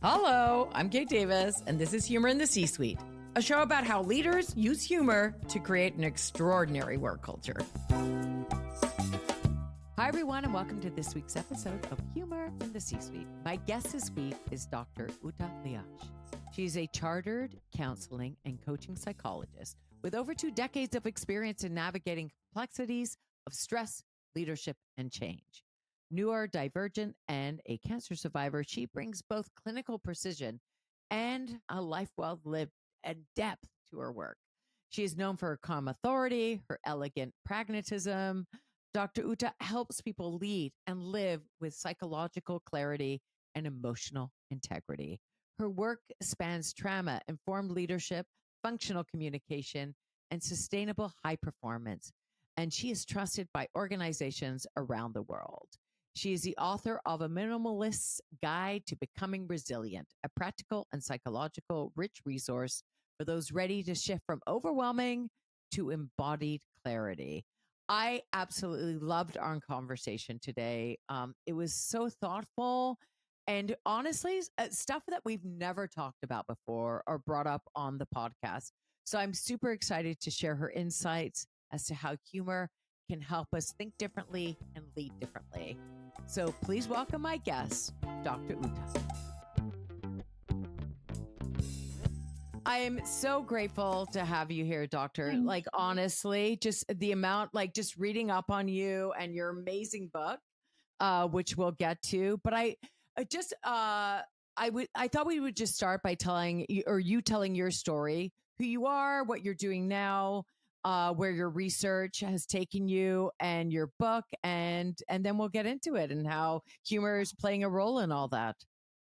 Hello, I'm Kate Davis, and this is Humor in the C-Suite, a show about how leaders use humor to create an extraordinary work culture. Hi, everyone, and welcome to this week's episode of Humor in the C-Suite. My guest this week is Dr. Ute Liersch. She's a chartered counseling and coaching psychologist with over 2 decades of experience in navigating complexities of stress, leadership, and change. Neurodivergent and a cancer survivor, she brings both clinical precision and a life well lived and depth to her work. She is known for her calm authority, her elegant pragmatism. Dr. Ute helps people lead and live with psychological clarity and emotional integrity. Her work spans trauma, informed leadership, functional communication, and sustainable high performance. And she is trusted by organizations around the world. She is the author of A Minimalist's Guide to Becoming Resilient, a practical and psychological rich resource for those ready to shift from overwhelming to embodied clarity. I absolutely loved our conversation today. It was so thoughtful and honestly, stuff that we've never talked about before or brought up on the podcast. So I'm super excited to share her insights as to how humor can help us think differently and lead differently. So please welcome my guest, Dr. Ute. I am so grateful to have you here, Doctor. Like, honestly, just the amount, like just reading up on you and your amazing book, which we'll get to. But I thought we would just start by telling your story, who you are, what you're doing now, where your research has taken you, and your book, and then we'll get into it and how humor is playing a role in all that.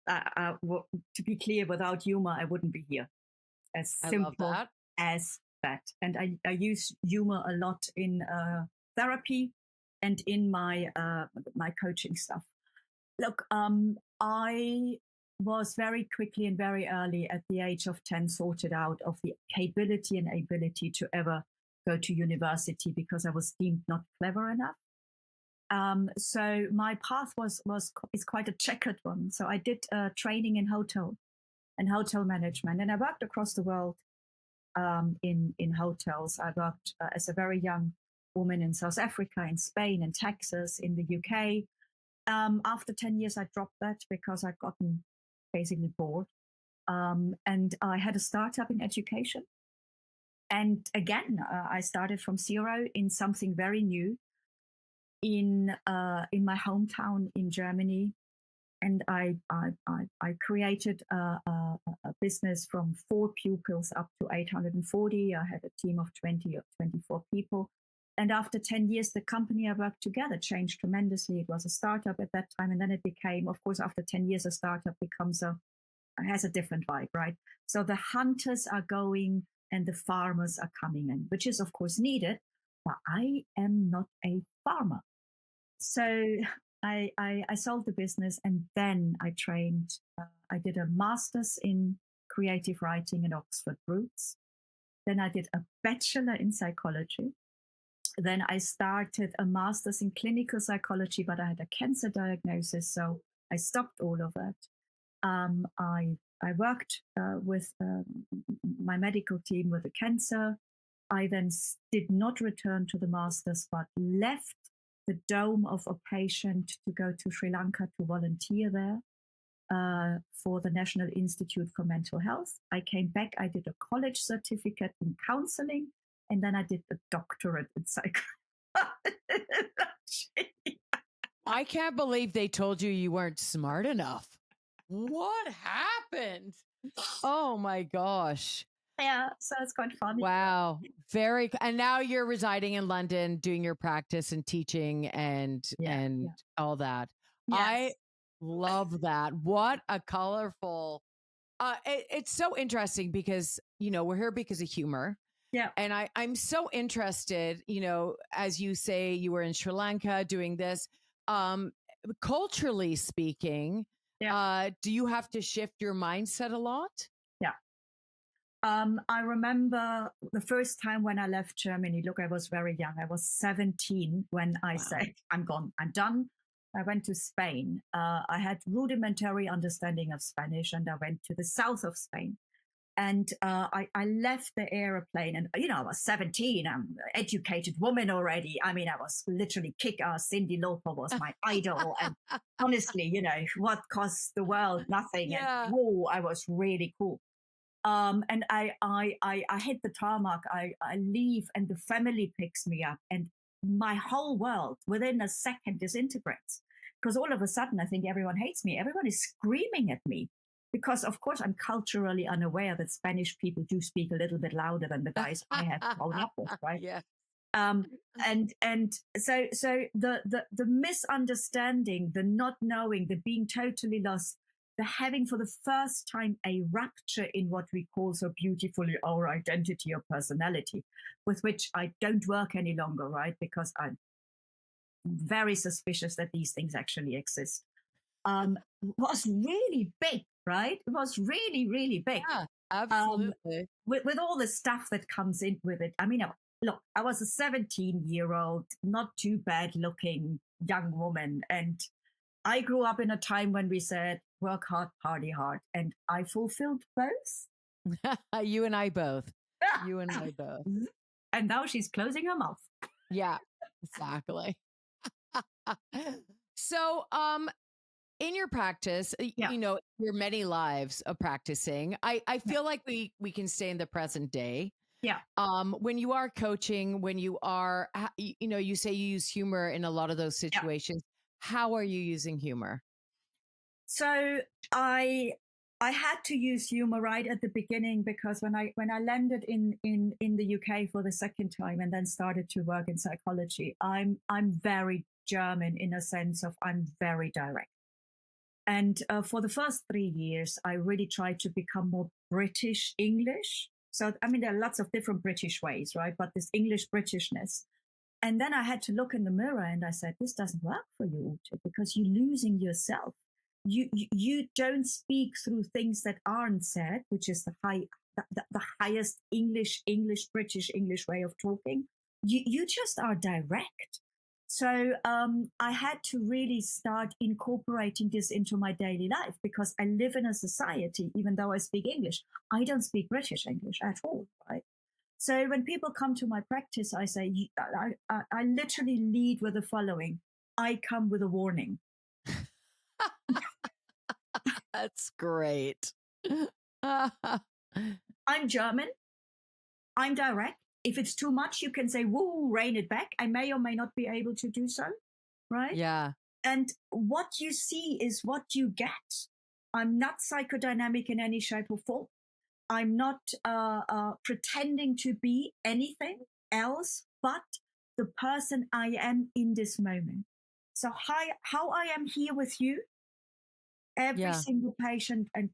To be clear, without humor, I wouldn't be here. As simple as that. And I use humor a lot in therapy and in my coaching stuff. Look, I was very quickly and very early at the age of 10 sorted out of the capability and ability to ever go to university because I was deemed not clever enough. So my path is quite a checkered one. So I did training in hotel management, and I worked across the world in hotels. I worked as a very young woman in South Africa, in Spain, in Texas, in the UK. After 10 years, I dropped that because I'd gotten basically bored. And I had a startup in education. And again, I started from zero in something very new in my hometown in Germany. And I created a business from 4 pupils up to 840. I had a team of 20 or 24 people. And after 10 years, the company I worked together changed tremendously. It was a startup at that time. And then it became, of course, after 10 years, a startup has a different vibe, right? So the hunters are going and the farmers are coming in, which is, of course, needed. But I am not a farmer. So I sold the business, and then I trained. I did a master's in creative writing at Oxford Roots. Then I did a bachelor in psychology. Then I started a master's in clinical psychology, but I had a cancer diagnosis, so I stopped all of that. I worked with my medical team with the cancer. I then did not return to the master's, but left the dome of a patient to go to Sri Lanka to volunteer there for the National Institute for Mental Health. I came back, I did a college certificate in counseling, and then I did a doctorate in psychology. I can't believe they told you weren't smart enough. What happened? Oh my gosh. Yeah, so it's quite funny. Wow. And now you're residing in London, doing your practice and teaching and all that. Yes. I love that. What a colorful, it's so interesting because, we're here because of humor. Yeah. And I'm so interested, as you say, you were in Sri Lanka doing this, culturally speaking, do you have to shift your mindset a lot? Yeah. I remember the first time when I left Germany. Look, I was very young. I was 17 when I said, I'm gone. I'm done. I went to Spain. I had rudimentary understanding of Spanish, and I went to the south of Spain. And I left the airplane, and I was 17. I'm an educated woman already. I mean, I was literally kick-ass. Cyndi Lauper was my idol, and honestly, what costs the world? Nothing. Yeah. And whoa, I was really cool. And I hit the tarmac. I leave, and the family picks me up, and my whole world within a second disintegrates. Because all of a sudden, I think everyone hates me. Everyone is screaming at me. Because, of course, I'm culturally unaware that Spanish people do speak a little bit louder than the guys I have grown up with, right? Yeah. And so the misunderstanding, the not knowing, the being totally lost, the having for the first time a rupture in what we call so beautifully our identity or personality, with which I don't work any longer, right? Because I'm very suspicious that these things actually exist. Was really big, right? It was really, really big. Yeah, absolutely. With all the stuff that comes in with it. I mean, look, I was a 17-year-old, not too bad looking young woman. And I grew up in a time when we said, work hard, party hard. And I fulfilled both. You and I both. You and I both. And now she's closing her mouth. Yeah, exactly. So, in your practice, your many lives of practicing, I feel like we can stay in the present day. Yeah. When you are coaching, when you are, you say you use humor in a lot of those situations. How are you using humor? So I had to use humor right at the beginning, because when I landed in the UK for the second time and then started to work in psychology, I'm very German in a sense of I'm very direct. And for the first 3 years, I really tried to become more British English. So, I mean, there are lots of different British ways, right? But this English Britishness. And then I had to look in the mirror and I said, this doesn't work for you, Ute, because you're losing yourself. You don't speak through things that aren't said, which is the highest British English way of talking. You just are direct. So I had to really start incorporating this into my daily life, because I live in a society, even though I speak English, I don't speak British English at all, right? So when people come to my practice, I say, I literally lead with the following. I come with a warning. That's great. I'm German. I'm direct. If it's too much, you can say, woo, rein it back. I may or may not be able to do so, right? Yeah. And what you see is what you get. I'm not psychodynamic in any shape or form. I'm not pretending to be anything else but the person I am in this moment. So how I am here with you, every single patient and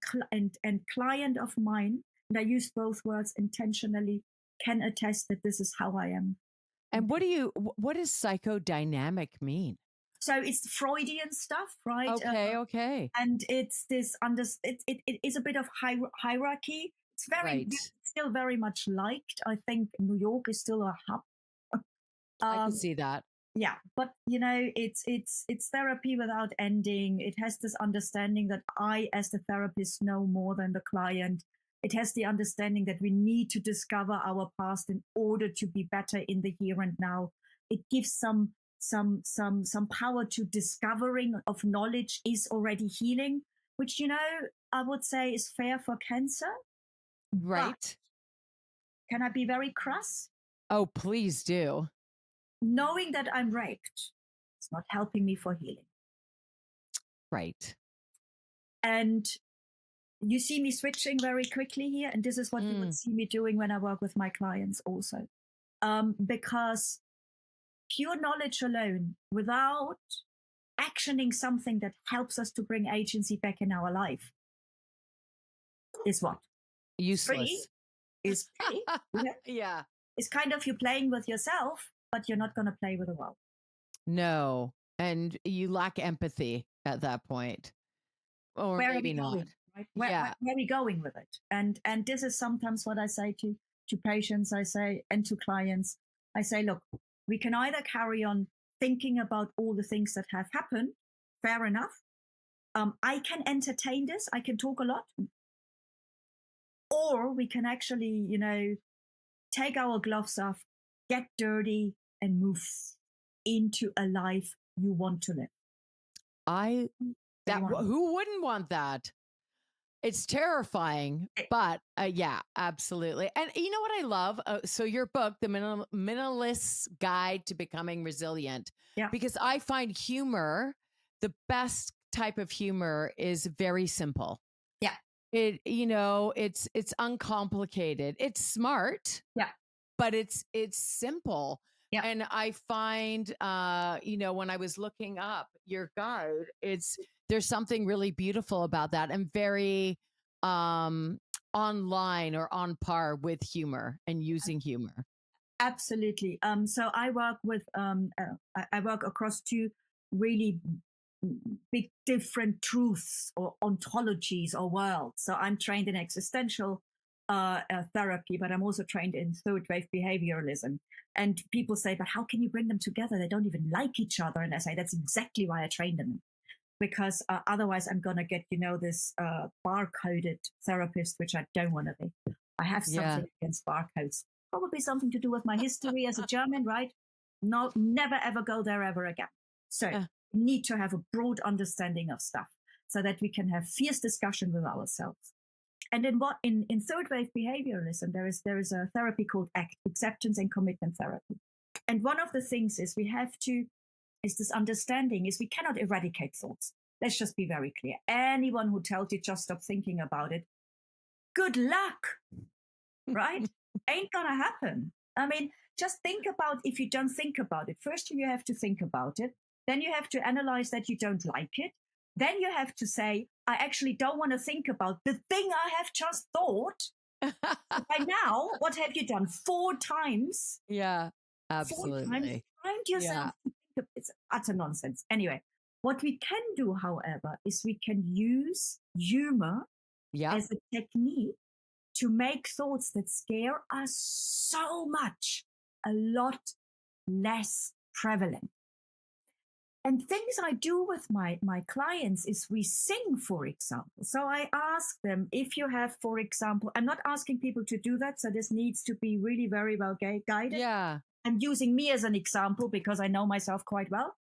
client of mine, and I use both words intentionally, can attest that this is how I am. And what does psychodynamic mean? So it's Freudian stuff, right? Okay. And it's this it is a bit of hierarchy. It's still very much liked. I think New York is still a hub. I can see that. Yeah, but it's therapy without ending. It has this understanding that I, as the therapist, know more than the client. It has the understanding that we need to discover our past in order to be better in the here and now. It gives some power to discovering of knowledge is already healing, which I would say is fair for cancer. Right. But can I be very crass? Oh, please do. Knowing that I'm raped, it's not helping me for healing. Right. And you see me switching very quickly here, and this is what you would see me doing when I work with my clients also. Because pure knowledge alone, without actioning something that helps us to bring agency back in our life, is what? Useless. Is free. Yeah. It's kind of you playing with yourself, but you're not going to play with the world. No. And you lack empathy at that point. Or where maybe not. Right? Where are we going with it? And this is sometimes what I say to patients, I say, and to clients. I say, look, we can either carry on thinking about all the things that have happened, fair enough. I can entertain this. I can talk a lot. Or we can actually, take our gloves off, get dirty, and move into a life you want to live. Who wouldn't want that? It's terrifying, but yeah, absolutely. And you know what I love? So your book, The Minimalist's Guide to Becoming Resilient, because I find humor, the best type of humor is very simple. Yeah. It's uncomplicated. It's smart. Yeah. But it's simple. Yeah. And I find, when I was looking up your guide, there's something really beautiful about that and very online or on par with humor and using humor. Absolutely. So I work with, I work across two really big different truths or ontologies or worlds. So I'm trained in existential therapy, but I'm also trained in third wave behavioralism. And people say, but how can you bring them together? They don't even like each other. And I say, that's exactly why I trained them. Because otherwise I'm going to get, this barcoded therapist, which I don't want to be. I have something against barcodes. Probably something to do with my history as a German, right? No, never ever go there ever again. So need to have a broad understanding of stuff so that we can have fierce discussion with ourselves. And in third wave behavioralism, there is a therapy called acceptance and commitment therapy. And one of the things is this understanding is we cannot eradicate thoughts. Let's just be very clear. Anyone who tells you just stop thinking about it, good luck, right? Ain't gonna happen. I mean, just think about if you don't think about it. First, you have to think about it. Then you have to analyze that you don't like it. Then you have to say, I actually don't want to think about the thing I have just thought. By now, what have you done? 4 times? Yeah, absolutely. 4 times. Find yourself. Yeah. It's utter nonsense. Anyway, what we can do, however, is we can use humor as a technique to make thoughts that scare us so much a lot less prevalent. And things I do with my clients is we sing, for example. So I ask them if you have, for example, I'm not asking people to do that. So this needs to be really very well guided. Yeah. I'm using me as an example because I know myself quite well.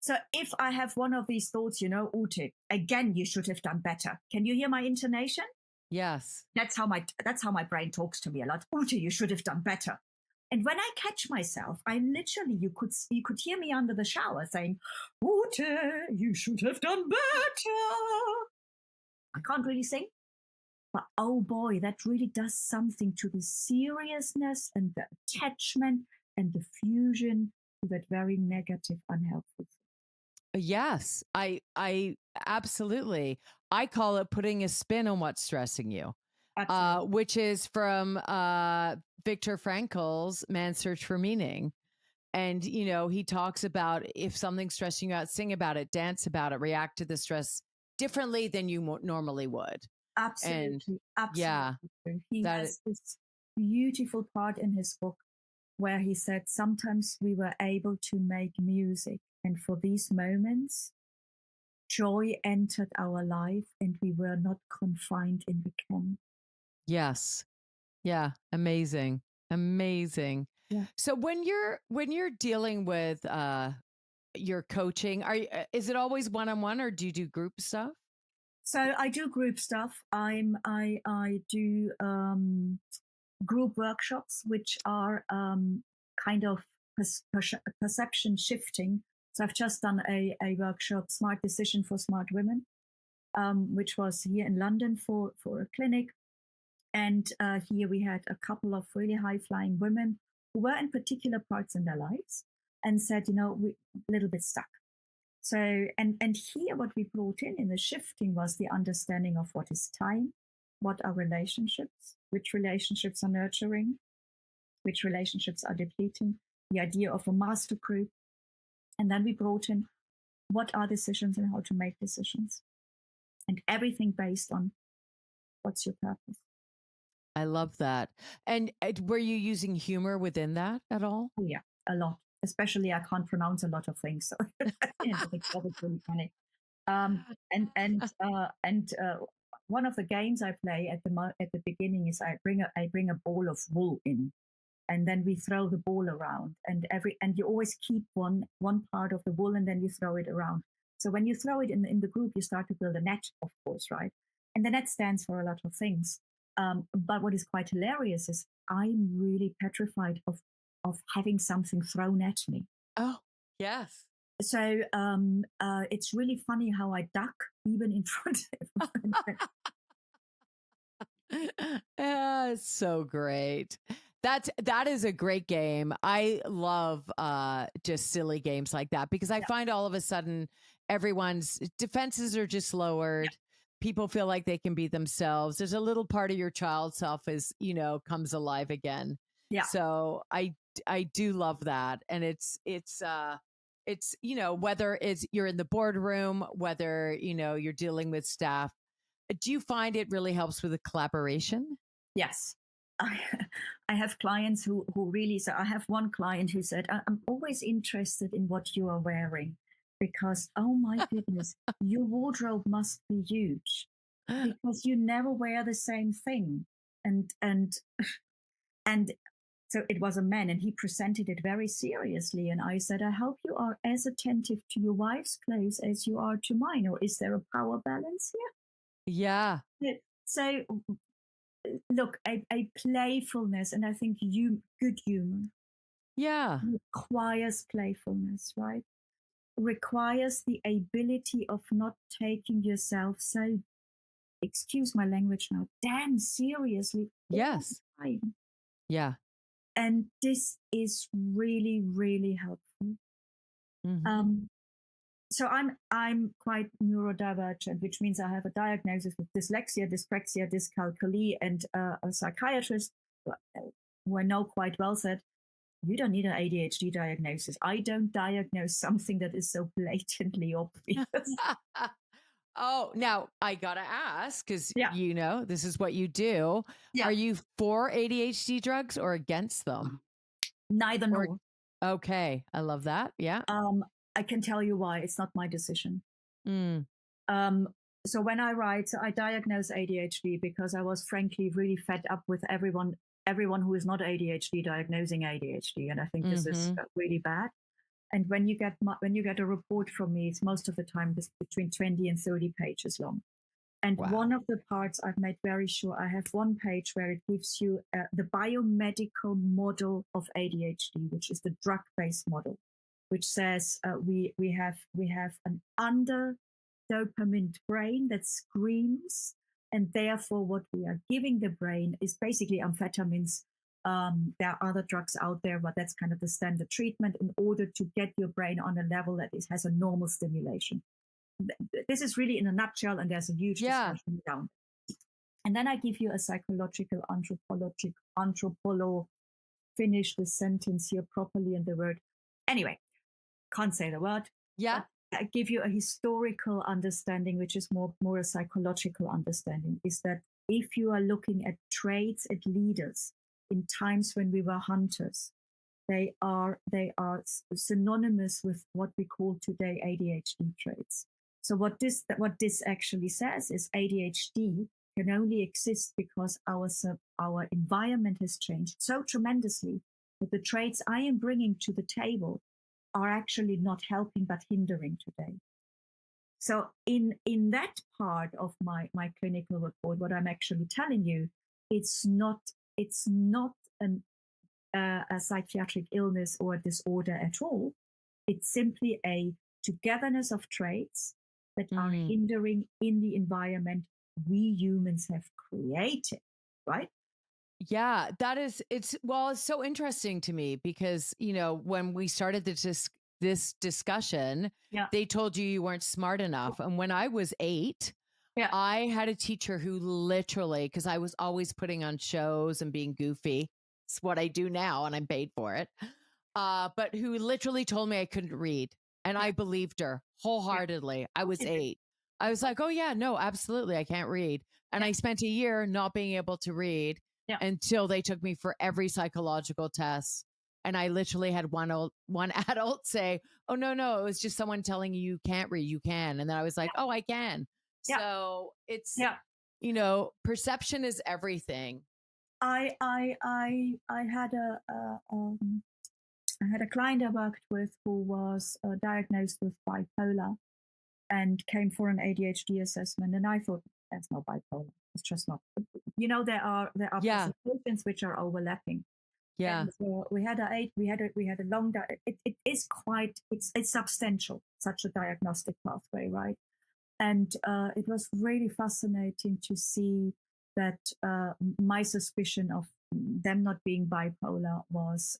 So if I have one of these thoughts, Ute, again, you should have done better. Can you hear my intonation? Yes. That's how my brain talks to me a lot. Ute, you should have done better. And when I catch myself, I literally, you could hear me under the shower saying, Ute, you should have done better. I can't really sing. But oh boy, that really does something to the seriousness and the attachment and the fusion to that very negative, unhelpful. Yes, I absolutely. I call it putting a spin on what's stressing you, which is from Viktor Frankl's Man's Search for Meaning. And, he talks about if something's stressing you out, sing about it, dance about it, react to the stress differently than you normally would. Absolutely. Absolutely. Yeah. He has this beautiful part in his book where he said, sometimes we were able to make music. And for these moments, joy entered our life and we were not confined in the camp. Yes. Yeah. Amazing. Amazing. Yeah. So when you're dealing with your coaching, is it always one-on-one or do you do group stuff? So I do group stuff. I do group workshops, which are kind of perception shifting. So I've just done a workshop, Smart Decision for Smart Women, which was here in London for a clinic. And here we had a couple of really high-flying women who were in particular parts in their lives and said, we're a little bit stuck. So, and here what we brought in the shifting was the understanding of what is time, what are relationships, which relationships are nurturing, which relationships are depleting, the idea of a master group. And then we brought in what are decisions and how to make decisions. And everything based on what's your purpose. I love that. And were you using humor within that at all? Oh, yeah, a lot. especially I can't pronounce a lot of things. So the job is really funny. And one of the games I play at the beginning is I bring a ball of wool in, and then we throw the ball around, and you always keep one part of the wool, and then you throw it around. So when you throw it in the group, you start to build a net, of course, right? And the net stands for a lot of things. But what is quite hilarious is I'm really petrified of having something thrown at me. Oh, yes. So it's really funny how I duck even in front of It's so great. That is a great game. I love just silly games like that because I find all of a sudden everyone's defenses are just lowered. Yeah. People feel like they can be themselves. There's a little part of your child self comes alive again. Yeah. So I do love that. And it's whether you're in the boardroom, whether, you're dealing with staff, do you find it really helps with the collaboration? Yes. I have clients who really, so I have one client who said, I'm always interested in what you are wearing because, oh my goodness, your wardrobe must be huge because you never wear the same thing. And so it was a man and he presented it very seriously. And I said, I hope you are as attentive to your wife's clothes as you are to mine. Or is there a power balance here? Yeah. So look, a playfulness, and I think good humor. Yeah. Requires playfulness, right? Requires the ability of not taking yourself so, excuse my language now, damn seriously. Yes. Yeah. And this is really, really helpful. Mm-hmm. So I'm quite neurodivergent, which means I have a diagnosis with dyslexia, dyspraxia, dyscalculia, and a psychiatrist who I know quite well said, you don't need an ADHD diagnosis. I don't diagnose something that is so blatantly obvious. Oh, now I got to ask, because, this is what you do. Yeah. Are you for ADHD drugs or against them? Neither nor. Okay. I love that. Yeah. I can tell you why. It's not my decision. So when I diagnosed ADHD because I was frankly really fed up with everyone who is not ADHD diagnosing ADHD. And I think this is really bad. And when you get a report from me, it's most of the time between 20 and 30 pages long. And one of the parts I've made very sure, I have one page where it gives you the biomedical model of ADHD, which is the drug-based model, which says we have an under dopamine brain that screams, and therefore what we are giving the brain is basically amphetamines. There are other drugs out there, but that's kind of the standard treatment in order to get your brain on a level that has a normal stimulation. This is really in a nutshell, and there's a huge discussion down. And then I give you a psychological anthropolo. Finish the sentence here properly in the word. Anyway, can't say the word. Yeah. I give you a historical understanding, which is more a psychological understanding, is that if you are looking at traits at leaders in times when we were hunters, they are synonymous with what we call today ADHD traits. So what this actually says is ADHD can only exist because our environment has changed so tremendously that the traits I am bringing to the table are actually not helping but hindering today. So in that part of my clinical report, what I'm actually telling you, it's not a psychiatric illness or a disorder at all. It's simply a togetherness of traits that are hindering in the environment we humans have created, right? Yeah, it's so interesting to me because, when we started this discussion, they told you weren't smart enough. And when I was 8, I had a teacher who literally, because I was always putting on shows and being goofy. It's what I do now and I'm paid for it. But who literally told me I couldn't read. And I believed her wholeheartedly. I was 8. I was like, oh yeah, no, absolutely. I can't read. And I spent a year not being able to read until they took me for every psychological test. And I literally had one adult say, "Oh, no, it was just someone telling you can't read, you can." And then I was like, "Oh, I can." Yeah. So it's, Yeah. Perception is everything. I had a client I worked with who was diagnosed with bipolar and came for an ADHD assessment, and I thought that's not bipolar. It's just not. There are presentations which are overlapping. Yeah. And we had a long. It is quite. It's substantial. Such a diagnostic pathway, right? And it was really fascinating to see that my suspicion of them not being bipolar was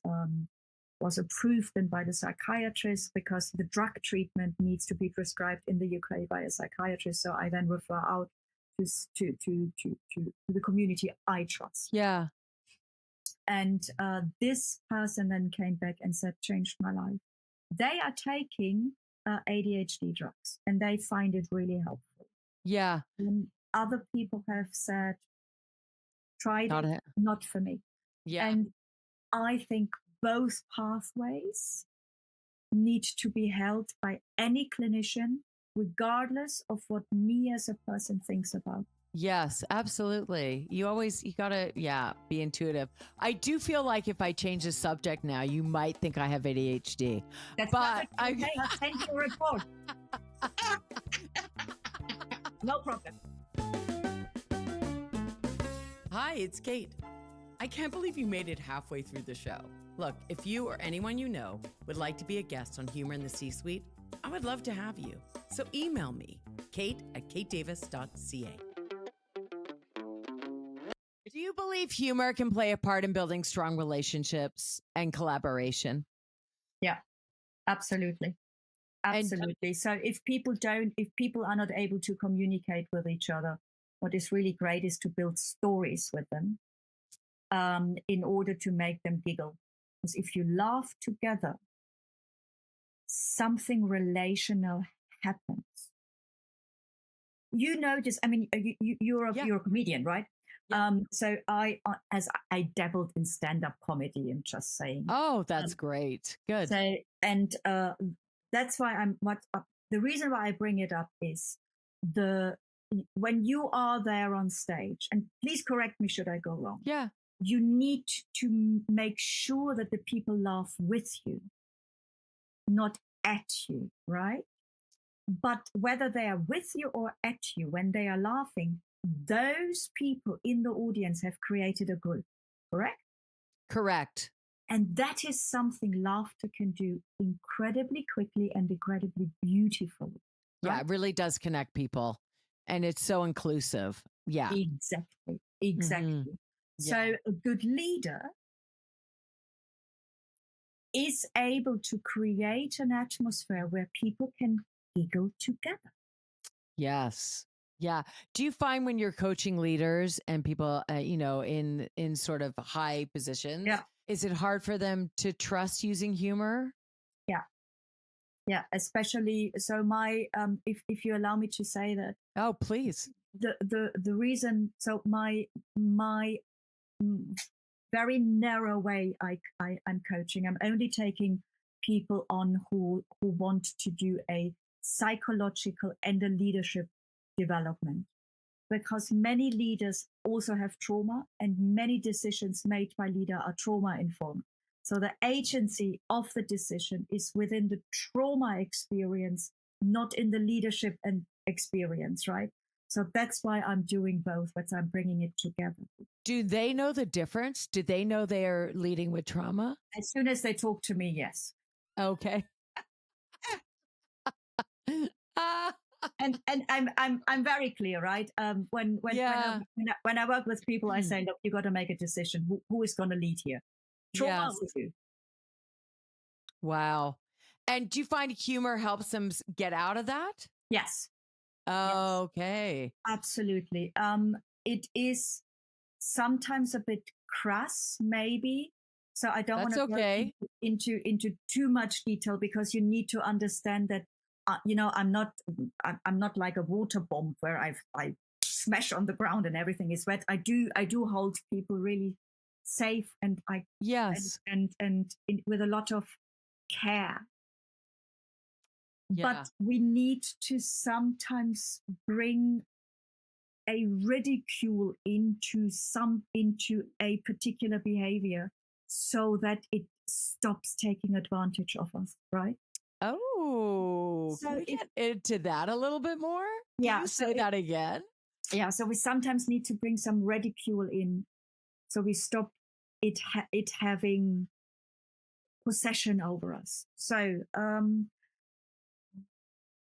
approved then by the psychiatrist, because the drug treatment needs to be prescribed in the UK by a psychiatrist. So I then refer out to the community I trust. Yeah. And this person then came back and said, changed my life. They are taking ADHD drugs and they find it really helpful. Yeah. And other people have said, tried it, not for me. Yeah. And I think both pathways need to be held by any clinician, regardless of what me as a person thinks about. Yes, absolutely. You gotta, be intuitive. I do feel like if I change the subject now, you might think I have ADHD. That's but okay. I'll send you a report. No problem. Hi, it's Kate. I can't believe you made it halfway through the show. Look, if you or anyone you know would like to be a guest on Humor in the C-Suite, I would love to have you. So email me, kate@katedavis.ca. Do you believe humor can play a part in building strong relationships and collaboration? Yeah, absolutely. Absolutely. So if people are not able to communicate with each other, what is really great is to build stories with them in order to make them giggle. Because if you laugh together, something relational happens. You notice, I mean, you're a comedian, right? Yeah. So I dabbled in stand-up comedy, I'm just saying. Oh, that's great. Good. So, and that's why the reason why I bring it up is when you are there on stage, and please correct me should I go wrong. Yeah. You need to make sure that the people laugh with you, not at you, right? But whether they are with you or at you, when they are laughing, those people in the audience have created a group, correct? Correct. And that is something laughter can do incredibly quickly and incredibly beautifully. Right? Yeah, it really does connect people. And it's so inclusive. Yeah. Exactly. Mm-hmm. So a good leader is able to create an atmosphere where people can giggle together. Yes. Yeah. Do you find when you're coaching leaders and people, in sort of high positions, is it hard for them to trust using humor? Yeah. Yeah. Especially, so if you allow me to say that. Oh, please. The reason, so my very narrow way I'm coaching, I'm only taking people on who want to do a psychological and a leadership development, because many leaders also have trauma and many decisions made by leader are trauma informed. So the agency of the decision is within the trauma experience, not in the leadership and experience, right? So that's why I'm doing both, but I'm bringing it together. Do they know the difference? Do they know they are leading with trauma? As soon as they talk to me, yes. Okay. And I'm very clear, right? When I work with people, I say, look, you got to make a decision. Who is going to lead here? Trauma with you. Wow. And do you find humor helps them get out of that? Yes. Oh, yes. Okay. Absolutely. It is sometimes a bit crass, maybe. So I don't want to go into too much detail, because you need to understand that I'm not like a water bomb where I smash on the ground and everything is wet. I do hold people really safe and with a lot of care. Yeah. But we need to sometimes bring a ridicule into a particular behavior so that it stops taking advantage of us, right? Oh, So can we get into that a little bit more? Yeah. Can you say that again? Yeah. So we sometimes need to bring some ridicule in, so we stop it having possession over us. So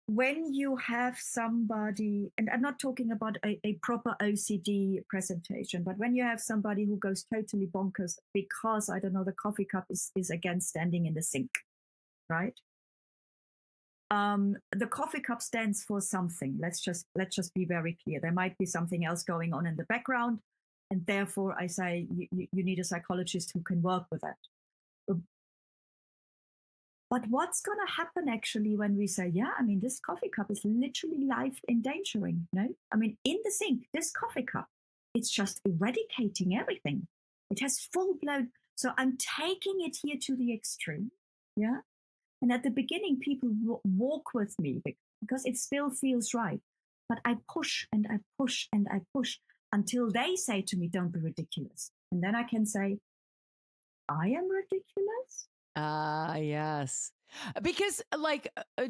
when you have somebody, and I'm not talking about a proper OCD presentation, but when you have somebody who goes totally bonkers because, I don't know, the coffee cup is again standing in the sink, right? The coffee cup stands for something. Let's just be very clear. There might be something else going on in the background, and therefore I say you need a psychologist who can work with that. But what's going to happen actually when we say, yeah, I mean, this coffee cup is literally life endangering, no? I mean, in the sink, this coffee cup, it's just eradicating everything. It has full blown. So I'm taking it here to the extreme, yeah? And at the beginning, people walk with me because it still feels right. But I push and I push and I push until they say to me, don't be ridiculous. And then I can say, I am ridiculous? Yes. Because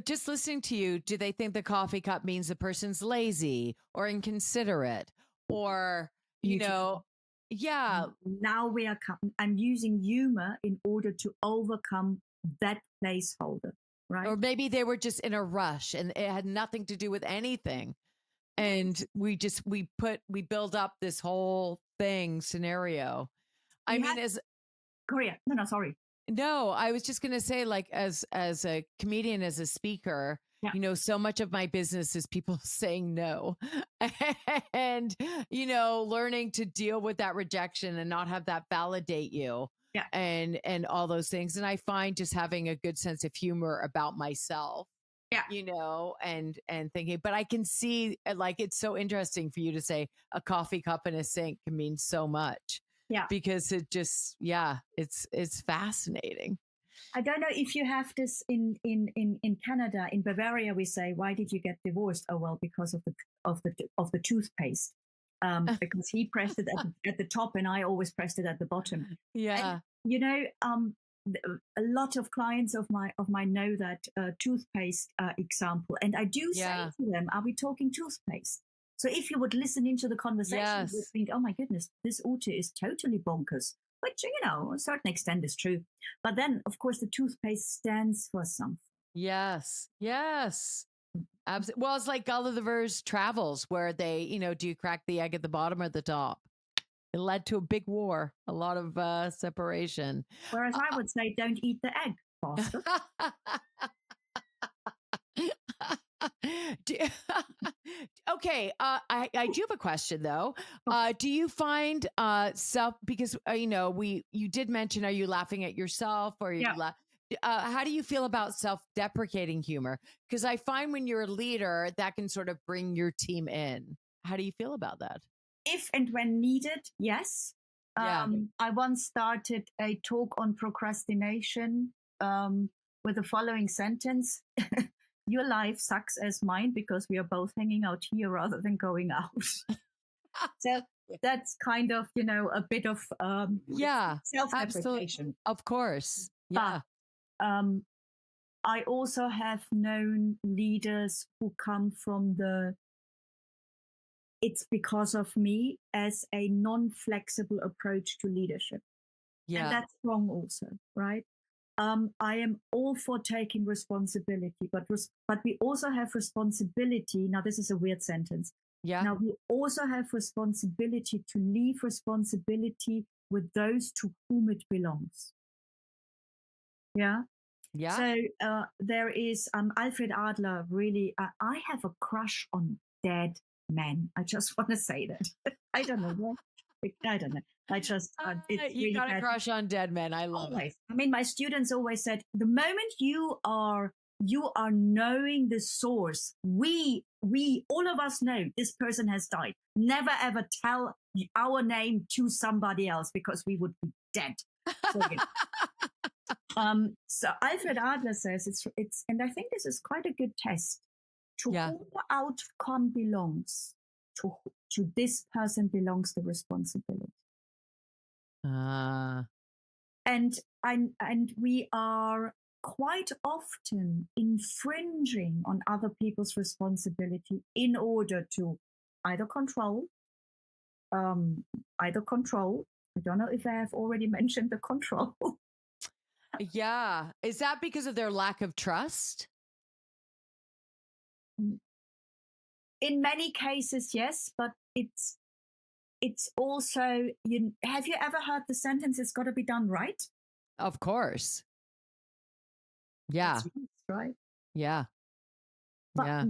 just listening to you, do they think the coffee cup means the person's lazy or inconsiderate or, yeah. Now I'm using humor in order to overcome that placeholder, right? Or maybe they were just in a rush and it had nothing to do with anything. And we build up this whole scenario. Korea. No, sorry. No, I was just going to say, like, as a comedian, as a speaker, so much of my business is people saying no and, learning to deal with that rejection and not have that validate you and all those things. And I find just having a good sense of humor about myself, and thinking, but I can see, like, it's so interesting for you to say a coffee cup in a sink can mean so much. Yeah. Because it just, it's fascinating. I don't know if you have this in Canada. In Bavaria, we say, "Why did you get divorced?" Oh, well, because of the toothpaste. Because he pressed it at the top, and I always pressed it at the bottom. Yeah. And, a lot of clients of mine know that toothpaste example, and I do say to them, "Are we talking toothpaste?" So if you would listen into the conversation, you would think, oh my goodness, this Ute is totally bonkers, which, a certain extent is true. But then, of course, the toothpaste stands for something. Yes. Absolutely. Well, it's like Gulliver's Travels, where they, do you crack the egg at the bottom or the top? It led to a big war, a lot of separation. Whereas I would say, don't eat the egg, bastard. Okay, I do have a question though. Do you find because you did mention, are you laughing at yourself or you how do you feel about self-deprecating humor? Because I find when you're a leader, that can sort of bring your team in. How do you feel about that? If and when needed, yes. I once started a talk on procrastination with the following sentence. Your life sucks as mine because we are both hanging out here rather than going out. So that's kind of, a bit of self-deprecation. Of course. Yeah. But, I also have known leaders who come from it's because of me as a non-flexible approach to leadership. Yeah. And that's wrong also, right? I am all for taking responsibility, but we also have responsibility. Now, this is a weird sentence. Yeah. Now, we also have responsibility to leave responsibility with those to whom it belongs. Yeah. Yeah. So there is Alfred Adler. Really, I have a crush on dead men. I just want to say that. I don't know what. I don't know. I just it's you really got a crush on dead men. I love it. I mean, my students always said, the moment you are knowing the source, we all of us know this person has died. Never ever tell our name to somebody else because we would be dead. So, so Alfred Adler says it's, and I think this is quite a good test. To whom outcome belongs, to this person belongs the responsibility. And we are quite often infringing on other people's responsibility in order to either control. I don't know if I have already mentioned the control. Yeah. Is that because of their lack of trust? In many cases, yes, but it's also, have you ever heard the sentence, it's got to be done right? Of course. Yeah. That's right. Yeah. But, yeah.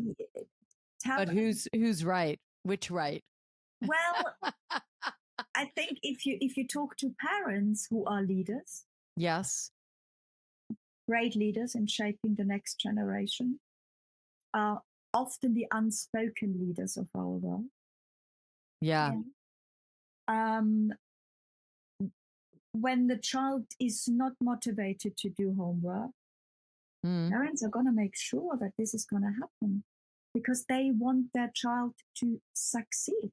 But who's right? Which right? Well, I think if you talk to parents who are leaders, yes, great leaders in shaping the next generation, are often the unspoken leaders of our world. Yeah. When the child is not motivated to do homework, parents are going to make sure that this is going to happen because they want their child to succeed.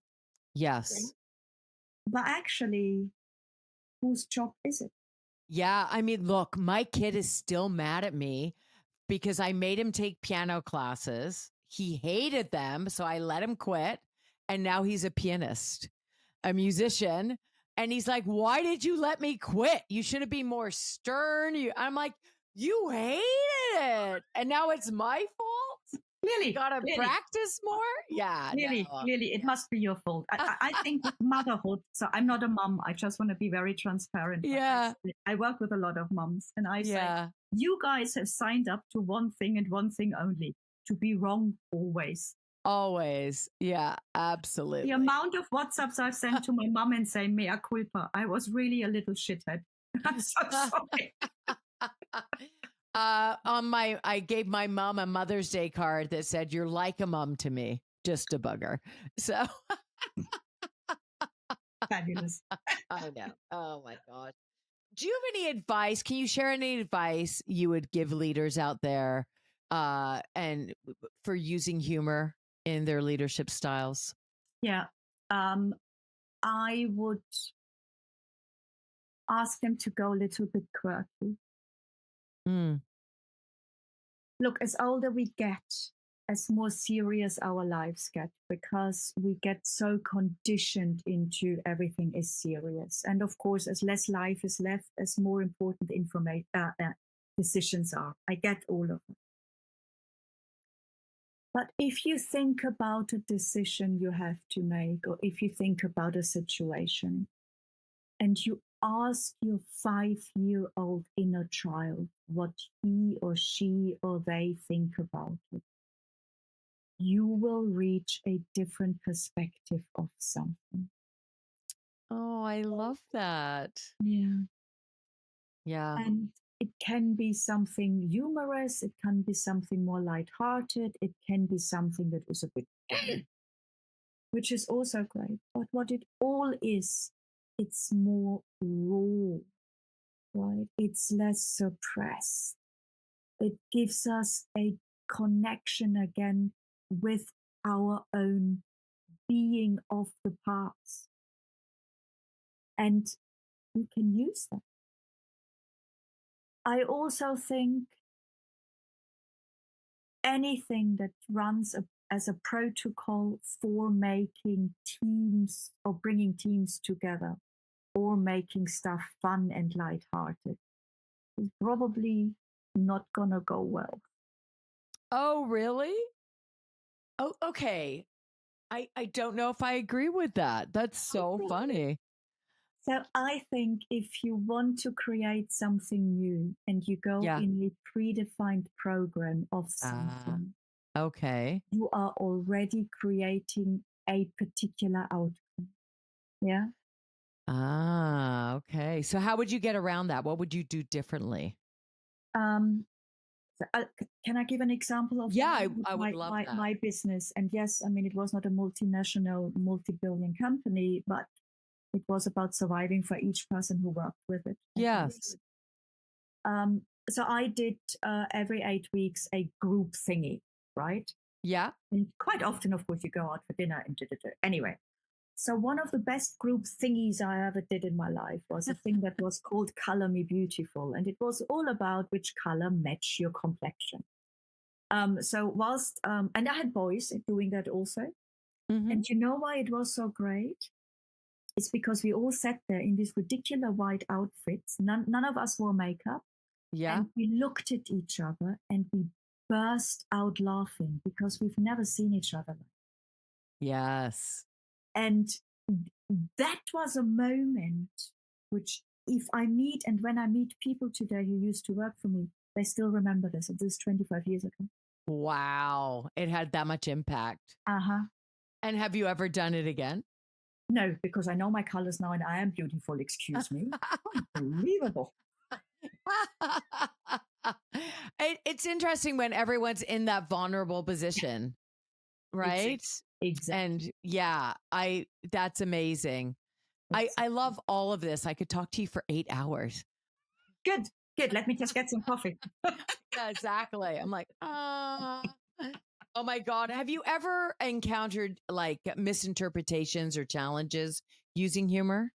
Yes. Okay? But actually, whose job is it? Yeah. I mean, look, my kid is still mad at me because I made him take piano classes. He hated them, so I let him quit. And now he's a pianist, a musician. And he's like, why did you let me quit? You should have been more stern. I'm like, you hated it. And now it's my fault? Clearly. Gotta practice more? Yeah. Clearly, it must be your fault. I think with motherhood, so I'm not a mom. I just want to be very transparent. Yeah. I work with a lot of moms and I say, you guys have signed up to one thing and one thing only, to be wrong always. Always. Yeah, absolutely. The amount of WhatsApps I've sent to my mom and say, mea culpa, I was really a little shithead. I'm so sorry. I gave my mom a Mother's Day card that said, you're like a mom to me, just a bugger. So fabulous. I know. Oh my gosh. Do you have any advice? Can you share any advice you would give leaders out there and for using humor in their leadership styles? Yeah. I would ask them to go a little bit quirky. Look, as older we get, as more serious our lives get, because we get so conditioned into everything is serious. And of course, as less life is left, as more important decisions are. I get all of it. But if you think about a decision you have to make, or if you think about a situation, and you ask your 5-year-old inner child what he or she or they think about it, you will reach a different perspective of something. Oh, I love that. Yeah. Yeah. And it can be something humorous. It can be something more lighthearted. It can be something that is a bit, which is also great. But what it all is, it's more raw, right? It's less suppressed. It gives us a connection again with our own being of the past. And we can use that. I also think anything that runs as a protocol for making teams or bringing teams together or making stuff fun and lighthearted is probably not going to go well. Oh, really? Oh, okay. I don't know if I agree with that. That's so funny. So I think if you want to create something new and you go in a predefined program of something, okay, you are already creating a particular outcome. Yeah. Okay. So how would you get around that? What would you do differently? Can I give an example of I would love that. My business? And yes, I mean, it was not a multinational, multi-billion company, but It was about surviving for each person who worked with it. Yes. So I did every 8 weeks a group thingy, right? Yeah. And quite often, of course, you go out for dinner and anyway. So one of the best group thingies I ever did in my life was a thing that was called Color Me Beautiful. And it was all about which color match your complexion. So whilst, and I had boys doing that also. Mm-hmm. And you know why it was so great? It's because we all sat there in these ridiculous white outfits. None of us wore makeup. Yeah. And we looked at each other and we burst out laughing because we've never seen each other. Yes. And that was a moment which, if I meet and when I meet people today who used to work for me, they still remember this. This is 25 years ago. Wow. It had that much impact. Uh-huh. And have you ever done it again? No, because I know my colors now and I am beautiful. Excuse me. Unbelievable. It's interesting when everyone's in that vulnerable position, right? Exactly. And yeah, that's amazing. Exactly. I love all of this. I could talk to you for 8 hours. Good. Let me just get some coffee. Yeah, exactly. I'm like, oh my God. Have you ever encountered like misinterpretations or challenges using humor?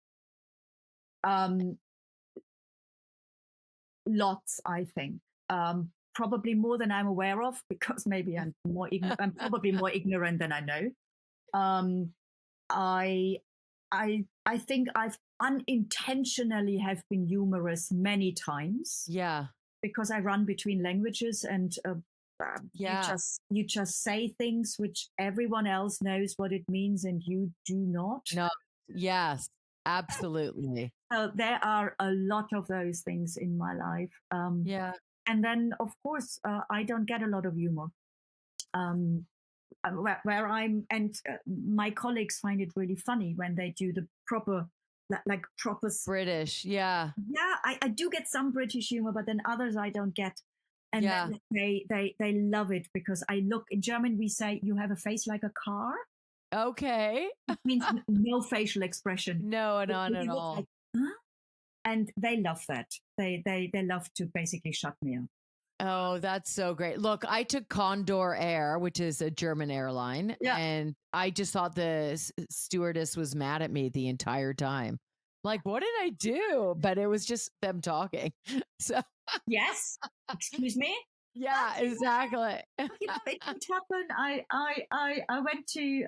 Lots, I think. Probably more than I'm aware of, because maybe I'm probably more ignorant than I know. I think I've unintentionally have been humorous many times. Yeah. Because I run between languages and you just say things which everyone else knows what it means and you do not. No. Yes, absolutely. So there are a lot of those things in my life. Yeah. And then, of course, I don't get a lot of humor. Where I'm, and my colleagues find it really funny when they do the proper, like proper British. Yeah. Yeah, I do get some British humor, but then others I don't get. And then they love it because I look, in German we say you have a face like a car. Okay. It means no facial expression. No, not at all. Like, huh? And they love that. They love to basically shut me up. Oh, that's so great. Look, I took Condor Air, which is a German airline, and I just thought the stewardess was mad at me the entire time. Like, what did I do? But it was just them talking. So yes, excuse me. Yeah, exactly. It could happen. I went to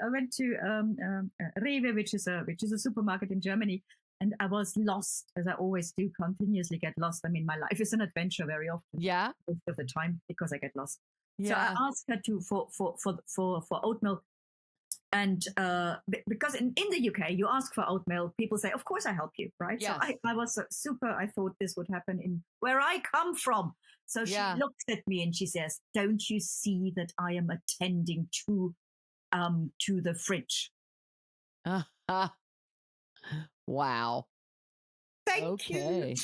Rewe, which is a supermarket in Germany, and I was lost, as I always do, continuously get lost. I mean, my life is an adventure very often. Yeah, most of the time because I get lost. Yeah. So I asked her for oat milk. And because in the UK, you ask for oat milk, people say, of course I help you, right? Yes. So I was super, I thought this would happen in where I come from. So she looks at me and she says, don't you see that I am attending to the fridge? Wow. Thank you.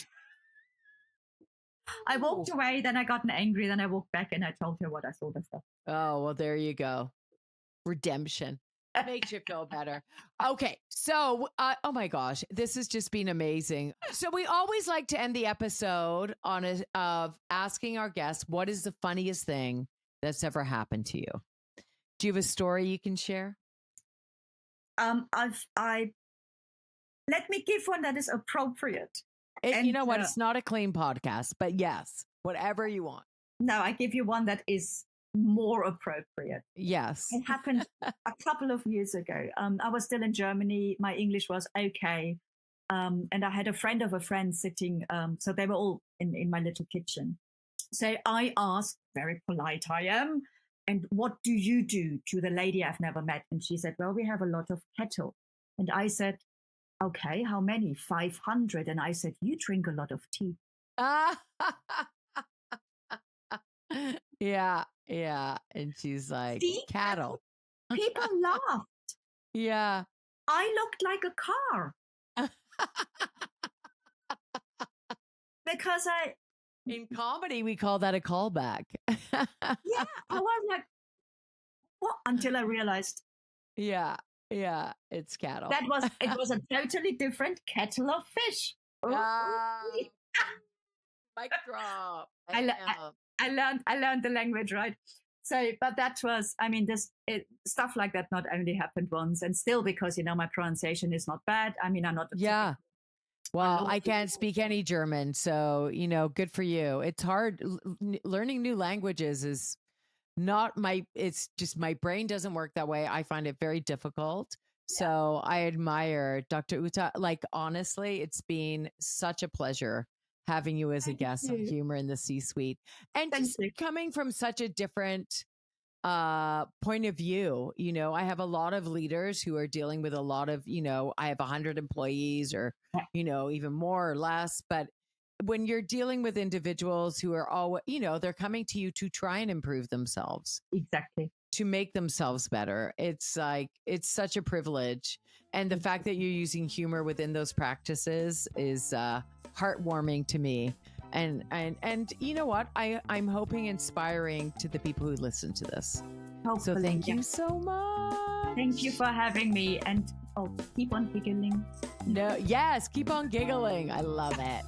I walked away, then I got angry, then I walked back and I told her what I saw the stuff. Oh, well, there you go. Redemption. Makes you feel better. Okay. So, oh my gosh, this has just been amazing. So we always like to end the episode of asking our guests, what is the funniest thing that's ever happened to you? Do you have a story you can share? Let me give one that is appropriate. You know what? It's not a clean podcast, but yes, whatever you want. No, I give you one that is more appropriate. Yes. It happened a couple of years ago. I was still in Germany. My English was okay. And I had a friend of a friend sitting. So they were all in my little kitchen. So I asked, very polite I am, and what do you do to the lady I've never met? And she said, well, we have a lot of kettle. And I said, okay, how many? 500. And I said, you drink a lot of tea. Yeah. And she's like, see? Cattle. People laughed. Yeah. I looked like a car. Because in comedy, we call that a callback. Yeah. I was like, what? Until I realized. Yeah. Yeah, it's cattle. It was a totally different kettle of fish. Mic drop. I learned the language, right? So, but that was, I mean, stuff like that not only happened once, and still because, my pronunciation is not bad. I mean, I'm not. Yeah. Well, I can't speak any German, so, good for you. It's hard. Learning new languages is not it's just my brain doesn't work that way. I find it very difficult. So I admire Dr. Ute. Like, honestly, it's been such a pleasure having you as a guest on Humor in the C-Suite. And just coming from such a different point of view. I have a lot of leaders who are dealing with a lot of, I have 100 employees or, even more or less. But when you're dealing with individuals who are all, they're coming to you to try and improve themselves. Exactly. To make themselves better. It's like, it's such a privilege. And the fact that you're using humor within those practices is heartwarming to me. And you know what? I'm hoping inspiring to the people who listen to this. Hopefully, so thank you so much. Thank you for having me. And keep on giggling. No, yes, keep on giggling. I love it.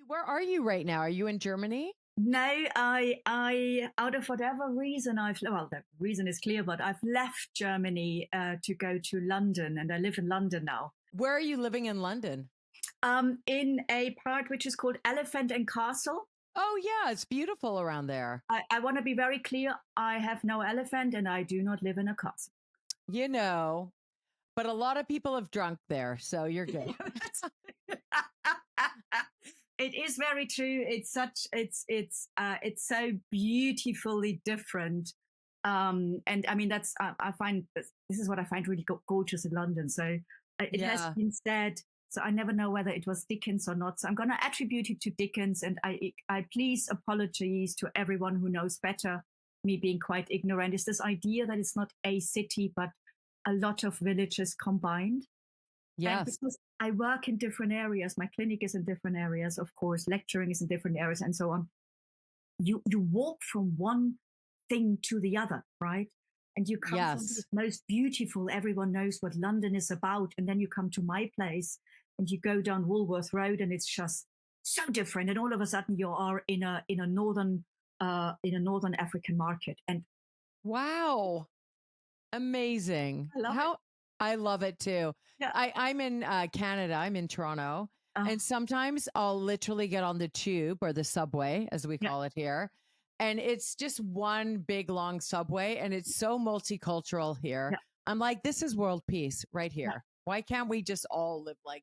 Where are you right now? Are you in Germany? No, I out of whatever reason the reason is clear, but I've left Germany to go to London, and I live in London now. Where are you living in London? In a part which is called Elephant and Castle. Oh yeah, it's beautiful around there. I want to be very clear. I have no elephant and I do not live in a castle. But a lot of people have drunk there, so you're good. It is very true. It's so beautifully different. And I mean, I find this is what I find really gorgeous in London. So it has been said. So I never know whether it was Dickens or not. So I'm going to attribute it to Dickens. And I please apologies to everyone who knows better. Me being quite ignorant is this idea that it's not a city, but a lot of villages combined. Yes. And because I work in different areas, my clinic is in different areas, of course, lecturing is in different areas and so on. You walk from one thing to the other, right? And you come from the most beautiful, everyone knows what London is about. And then you come to my place and you go down Woolworth Road and it's just so different. And all of a sudden you are in a northern African market. And wow. Amazing. I love it too. Yeah. I'm in Canada. I'm in Toronto. And sometimes I'll literally get on the tube or the subway, as we call it here. And it's just one big, long subway. And it's so multicultural here. Yeah. I'm like, this is world peace right here. Yeah. Why can't we just all live like